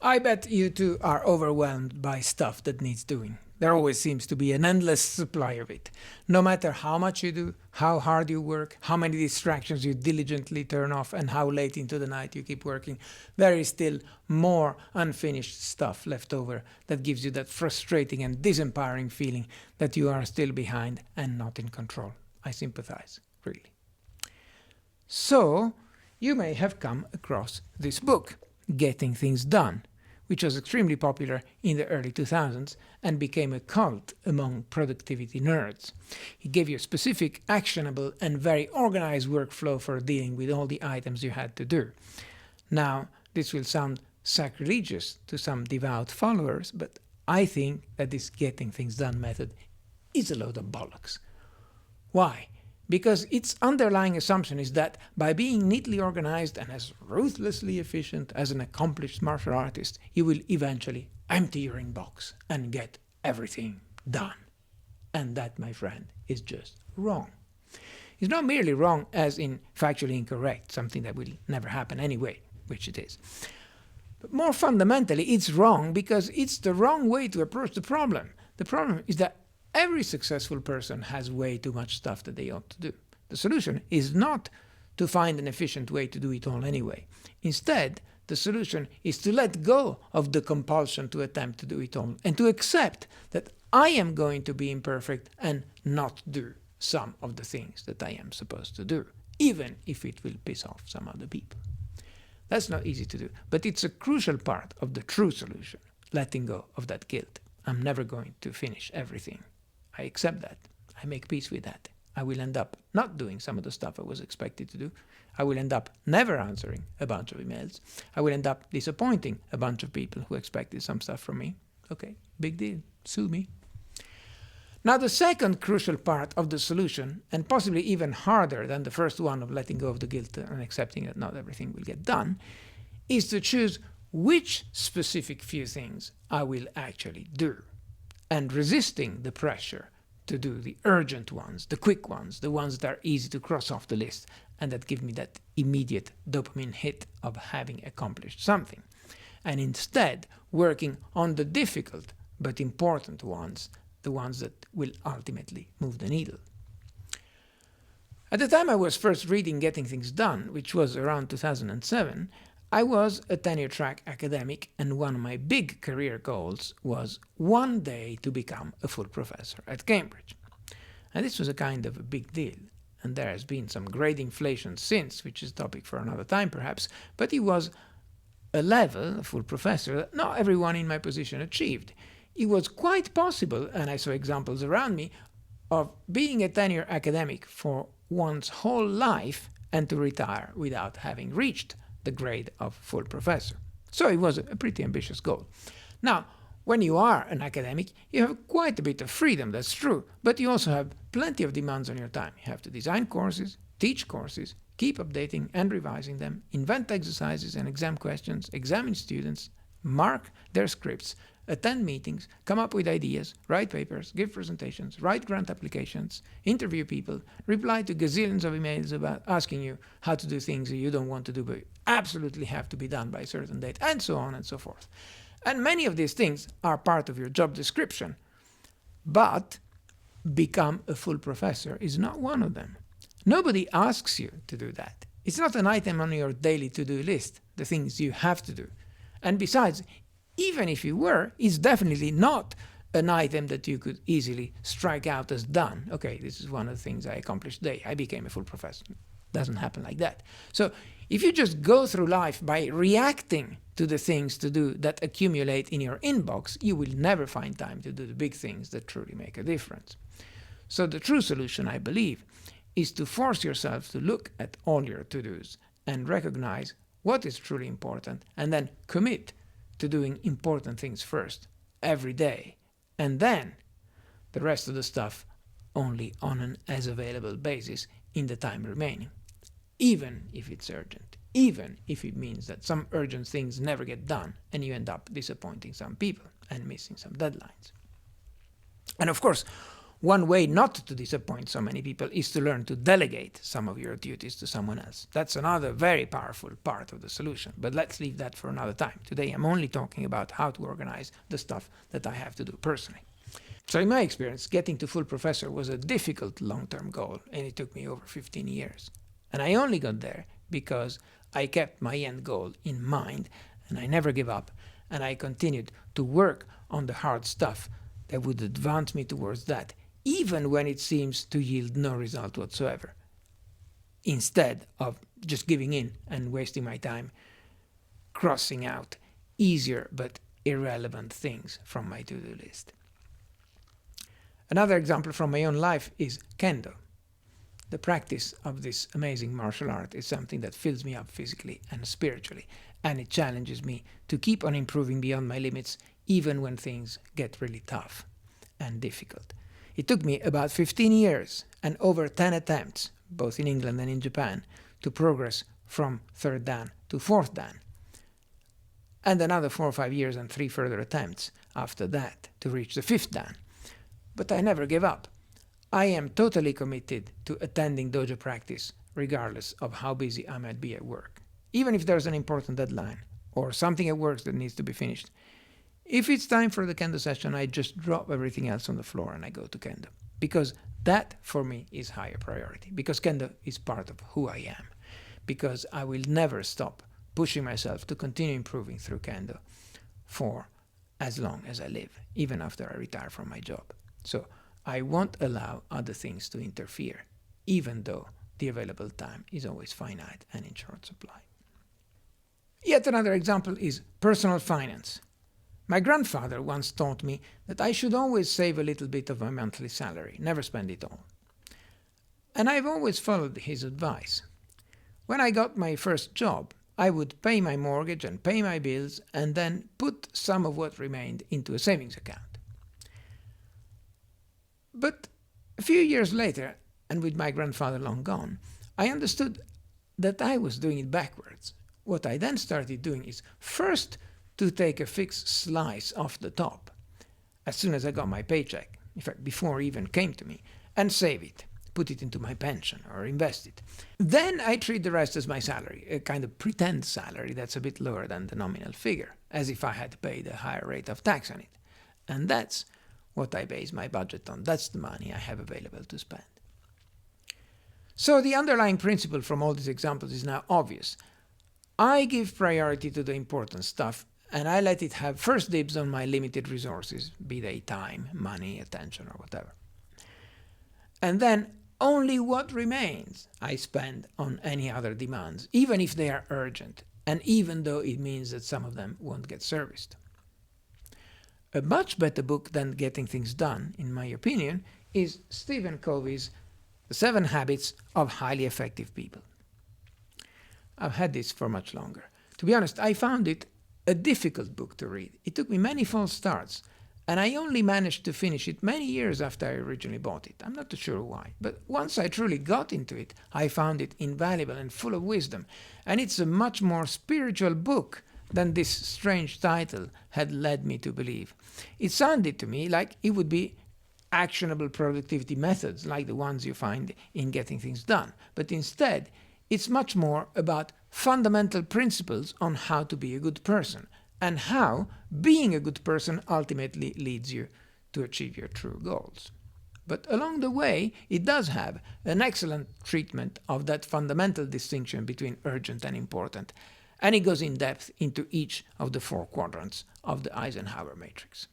I bet you two are overwhelmed by stuff that needs doing. There always seems to be an endless supply of it. No matter how much you do, how hard you work, how many distractions you diligently turn off, and how late into the night you keep working, there is still more unfinished stuff left over that gives you that frustrating and disempowering feeling that you are still behind and not in control. I sympathize, really. So, you may have come across this book, Getting Things Done, which was extremely popular in the early 2000s and became a cult among productivity nerds. He gave you a specific, actionable, and very organized workflow for dealing with all the items you had to do. Now, this will sound sacrilegious to some devout followers, but I think that this getting things done method is a load of bollocks. Why? Because its underlying assumption is that by being neatly organized and as ruthlessly efficient as an accomplished martial artist, you will eventually empty your inbox and get everything done. And that, my friend, is just wrong. It's not merely wrong as in factually incorrect, something that will never happen anyway, which it is. But more fundamentally, it's wrong because it's the wrong way to approach the problem. The problem is that every successful person has way too much stuff that they ought to do. The solution is not to find an efficient way to do it all anyway. Instead, the solution is to let go of the compulsion to attempt to do it all and to accept that I am going to be imperfect and not do some of the things that I am supposed to do, even if it will piss off some other people. That's not easy to do, but it's a crucial part of the true solution, letting go of that guilt. I'm never going to finish everything. I accept that. I make peace with that. I will end up not doing some of the stuff I was expected to do. I will end up never answering a bunch of emails. I will end up disappointing a bunch of people who expected some stuff from me. Okay, big deal. Sue me. Now, the second crucial part of the solution, and possibly even harder than the first one of letting go of the guilt and accepting that not everything will get done, is to choose which specific few things I will actually do, and resisting the pressure to do the urgent ones, the quick ones, the ones that are easy to cross off the list and that give me that immediate dopamine hit of having accomplished something. And instead working on the difficult but important ones, the ones that will ultimately move the needle. At the time I was first reading Getting Things Done, which was around 2007, I was a tenure-track academic, and one of my big career goals was one day to become a full professor at Cambridge. And this was a kind of a big deal, and there has been some great inflation since, which is a topic for another time perhaps, but it was a level, a full professor, that not everyone in my position achieved. It was quite possible, and I saw examples around me, of being a tenure academic for one's whole life and to retire without having reached the grade of full professor. So it was a pretty ambitious goal. Now, when you are an academic, you have quite a bit of freedom, that's true, but you also have plenty of demands on your time. You have to design courses, teach courses, keep updating and revising them, invent exercises and exam questions, examine students, mark their scripts, attend meetings, come up with ideas, write papers, give presentations, write grant applications, interview people, reply to gazillions of emails about asking you how to do things that you don't want to do but absolutely have to be done by a certain date, and so on and so forth. And many of these things are part of your job description, but become a full professor is not one of them. Nobody asks you to do that. It's not an item on your daily to-do list, the things you have to do. And besides, even if you were, it's definitely not an item that you could easily strike out as done. Okay, this is one of the things I accomplished today. I became a full professor. Doesn't happen like that. So if you just go through life by reacting to the things to do that accumulate in your inbox, you will never find time to do the big things that truly make a difference. So the true solution, I believe, is to force yourself to look at all your to-dos and recognize what is truly important and then commit to doing important things first, every day, and then the rest of the stuff only on an as-available basis in the time remaining, even if it's urgent, even if it means that some urgent things never get done and you end up disappointing some people and missing some deadlines. And of course, One way not to disappoint so many people is to learn to delegate some of your duties to someone else. That's another very powerful part of the solution, but let's leave that for another time. Today I'm only talking about how to organize the stuff that I have to do personally. So in my experience, getting to full professor was a difficult long-term goal, and it took me over 15 years. And I only got there because I kept my end goal in mind, and I never gave up, and I continued to work on the hard stuff that would advance me towards that, even when it seems to yield no result whatsoever, instead of just giving in and wasting my time crossing out easier but irrelevant things from my to-do list. Another example from my own life is kendo. The practice of this amazing martial art is something that fills me up physically and spiritually, and it challenges me to keep on improving beyond my limits even when things get really tough and difficult. It took me about 15 years and over 10 attempts, both in England and in Japan, to progress from 3rd Dan to 4th Dan. And another 4 or 5 years and 3 further attempts after that to reach the 5th Dan. But I never gave up. I am totally committed to attending dojo practice regardless of how busy I might be at work. Even if there's an important deadline or something at work that needs to be finished. If it's time for the kendo session, I just drop everything else on the floor and I go to kendo. Because that, for me, is higher priority. Because kendo is part of who I am. Because I will never stop pushing myself to continue improving through kendo for as long as I live, even after I retire from my job. So I won't allow other things to interfere, even though the available time is always finite and in short supply. Yet another example is personal finance. My grandfather once taught me that I should always save a little bit of my monthly salary, never spend it all. And I've always followed his advice. When I got my first job, I would pay my mortgage and pay my bills and then put some of what remained into a savings account. But a few years later, and with my grandfather long gone, I understood that I was doing it backwards. What I then started doing is first to take a fixed slice off the top, as soon as I got my paycheck, in fact before it even came to me, and save it, put it into my pension or invest it. Then I treat the rest as my salary, a kind of pretend salary that's a bit lower than the nominal figure, as if I had paid a higher rate of tax on it. And that's what I base my budget on. That's the money I have available to spend. So the underlying principle from all these examples is now obvious. I give priority to the important stuff, and I let it have first dibs on my limited resources, be they time, money, attention, or whatever. And then only what remains I spend on any other demands, even if they are urgent, and even though it means that some of them won't get serviced. A much better book than Getting Things Done, in my opinion, is Stephen Covey's The 7 Habits of Highly Effective People. I've had this for much longer. To be honest, I found it a difficult book to read. It took me many false starts, and I only managed to finish it many years after I originally bought it. I'm not too sure why, but once I truly got into it, I found it invaluable and full of wisdom, and it's a much more spiritual book than this strange title had led me to believe. It sounded to me like it would be actionable productivity methods like the ones you find in Getting Things Done, but instead it's much more about fundamental principles on how to be a good person and how being a good person ultimately leads you to achieve your true goals. But along the way, it does have an excellent treatment of that fundamental distinction between urgent and important, and it goes in depth into each of the 4 quadrants of the Eisenhower matrix.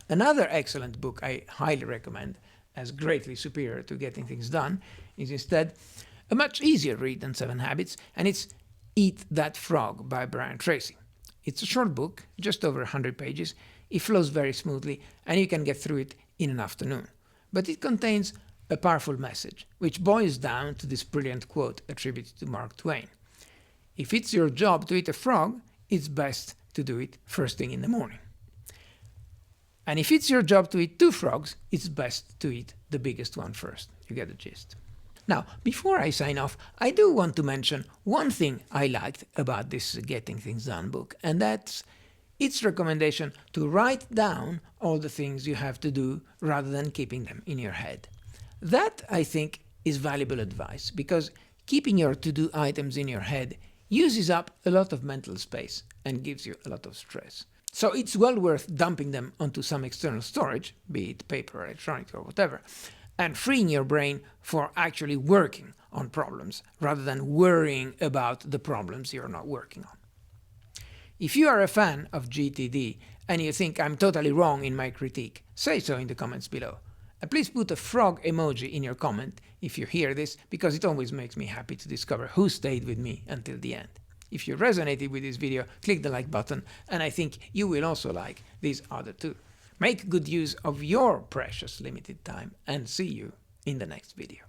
Another excellent book I highly recommend as greatly superior to Getting Things Done is instead a much easier read than 7 Habits, and it's Eat That Frog by Brian Tracy. It's a short book, just over 100 pages. It flows very smoothly, and you can get through it in an afternoon. But it contains a powerful message, which boils down to this brilliant quote attributed to Mark Twain. If it's your job to eat a frog, it's best to do it first thing in the morning. And if it's your job to eat 2 frogs, it's best to eat the biggest one first. You get the gist. Now, before I sign off, I do want to mention one thing I liked about this Getting Things Done book, and that's its recommendation to write down all the things you have to do rather than keeping them in your head. That, I think, is valuable advice, because keeping your to-do items in your head uses up a lot of mental space and gives you a lot of stress. So it's well worth dumping them onto some external storage, be it paper, electronic, or whatever, and freeing your brain for actually working on problems rather than worrying about the problems you're not working on. If you are a fan of GTD and you think I'm totally wrong in my critique, say so in the comments below. And please put a frog emoji in your comment if you hear this, because it always makes me happy to discover who stayed with me until the end. If you resonated with this video, click the like button, and I think you will also like these other two. Make good use of your precious limited time, and see you in the next video.